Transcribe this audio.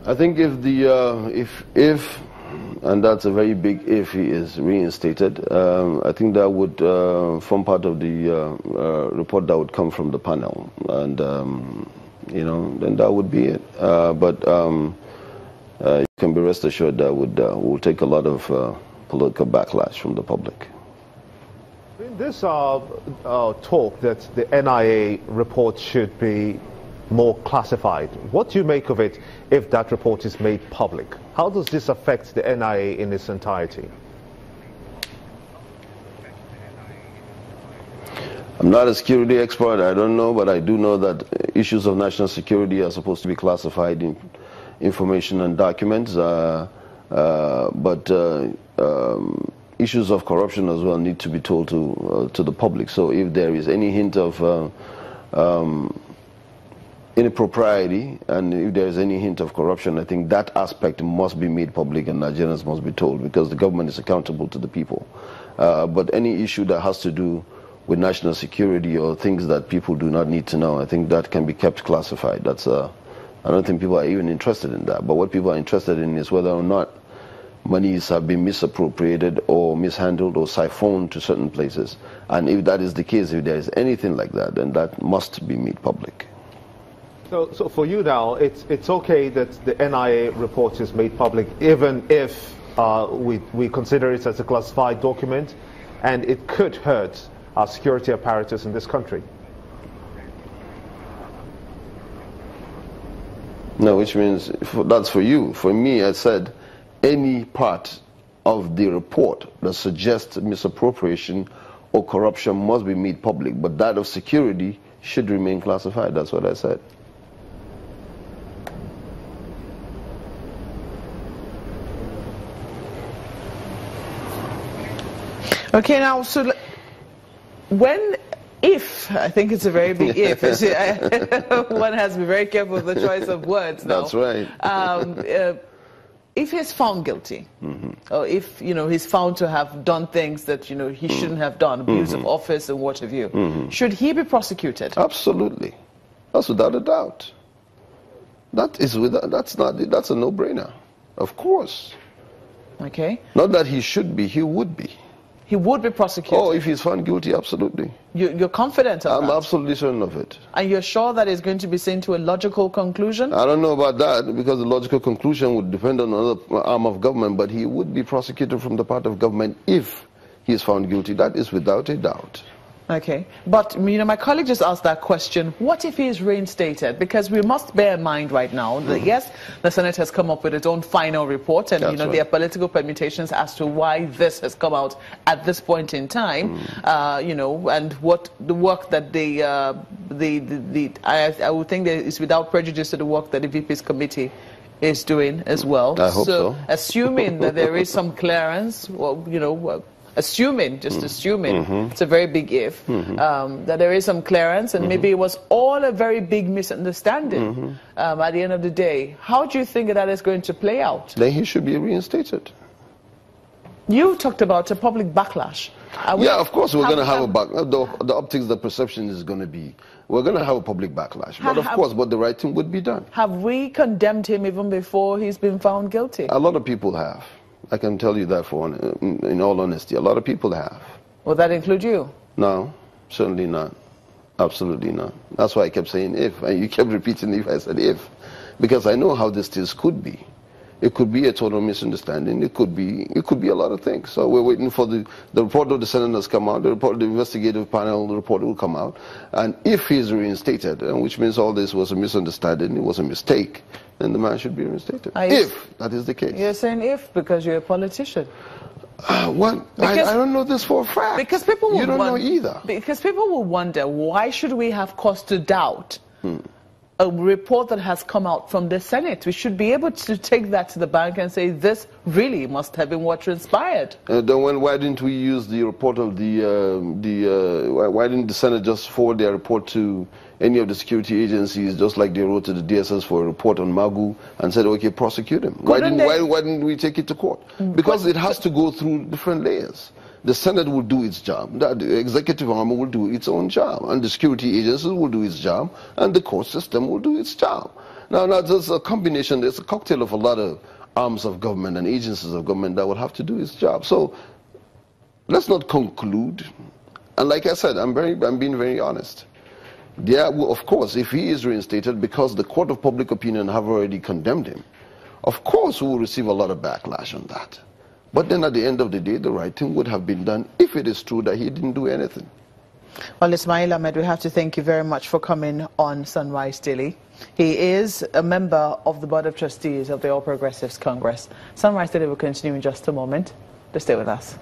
I think if the if and that's a very big if he is reinstated, I think that would form part of the report that would come from the panel, and you know, then that would be it. But you can be rest assured that will take a lot of political backlash from the public. In this talk that the NIA report should be more classified, what do you make of it if that report is made public? How does this affect the NIA in its entirety? I'm not a security expert, I don't know, but I do know that issues of national security are supposed to be classified in information and documents, issues of corruption as well need to be told to the public. So if there is any hint of impropriety, and if there is any hint of corruption, I think that aspect must be made public and Nigerians must be told, because the government is accountable to the people. But any issue that has to do with national security or things that people do not need to know, I think that can be kept classified. That's I don't think people are even interested in that. But what people are interested in is whether or not monies have been misappropriated or mishandled or siphoned to certain places. And if that is the case, if there is anything like that, then that must be made public. So for you now, it's okay that the NIA report is made public, even if we consider it as a classified document, and it could hurt our security apparatus in this country? No, which means that's for you. For me, I said any part of the report that suggests misappropriation or corruption must be made public, but that of security should remain classified. That's what I said. Okay, now, so if, I think it's a very big if, one has to be very careful with the choice of words now. That's right. If he's found guilty, or if, he's found to have done things that, he shouldn't have done, abuse of office and what have you, should he be prosecuted? Absolutely. That's without a doubt. That's a no-brainer. Of course. Okay. Not that he should be, he would be. He would be prosecuted? Oh, if he's found guilty, absolutely. You're confident of that? I'm absolutely certain of it. And you're sure that it's going to be seen to a logical conclusion? I don't know about that, because the logical conclusion would depend on another arm of government, but he would be prosecuted from the part of government if he is found guilty. That is without a doubt. Okay, but my colleague just asked that question, what if he is reinstated? Because we must bear in mind right now that yes, the Senate has come up with its own final report, and right. there are political permutations as to why this has come out at this point in time, and what the work that I would think that it's without prejudice to the work that the VP's committee is doing as well. I hope so. Assuming that there is some clearance, assuming, it's a very big if, that there is some clearance, and maybe it was all a very big misunderstanding at the end of the day. How do you think that is going to play out? Then he should be reinstated. You talked about a public backlash. Yeah, of course we're going to have a backlash. The optics, the perception is going to be, we're going to have a public backlash. But of course, the right thing would be done. Have we condemned him even before he's been found guilty? A lot of people have. I can tell you that in all honesty. A lot of people have. Will that include you? No, certainly not. Absolutely not. That's why I kept saying if. And you kept repeating if. I said if. Because I know how this could be. It could be a total misunderstanding. It could be a lot of things. So we're waiting for the report of the Senate has come out. The investigative panel report will come out. And if he's reinstated, which means all this was a misunderstanding, it was a mistake, then the man should be reinstated. If that is the case. You're saying if because you're a politician. What? I don't know this for a fact. Because people will you don't know either. Because people will wonder, why should we have cause to doubt a report that has come out from the Senate? We should be able to take that to the bank and say this really must have been what transpired. Then why didn't we use the report of why didn't the Senate just forward their report to any of the security agencies, just like they wrote to the DSS for a report on Magu and said, okay, prosecute him? Why didn't we take it to court? Because it has to go through different layers. The Senate will do its job, the executive arm will do its own job, and the security agencies will do its job, and the court system will do its job. No, there's a combination. There's a cocktail of a lot of arms of government and agencies of government that will have to do its job. So let's not conclude. And like I said, I'm being very honest. Yeah, well, of course, if he is reinstated, because the court of public opinion have already condemned him, of course we will receive a lot of backlash on that. But then at the end of the day, the right thing would have been done if it is true that he didn't do anything. Well, Ismael Ahmed, we have to thank you very much for coming on Sunrise Daily. He is a member of the Board of Trustees of the All Progressives Congress. Sunrise Daily will continue in just a moment. Just stay with us.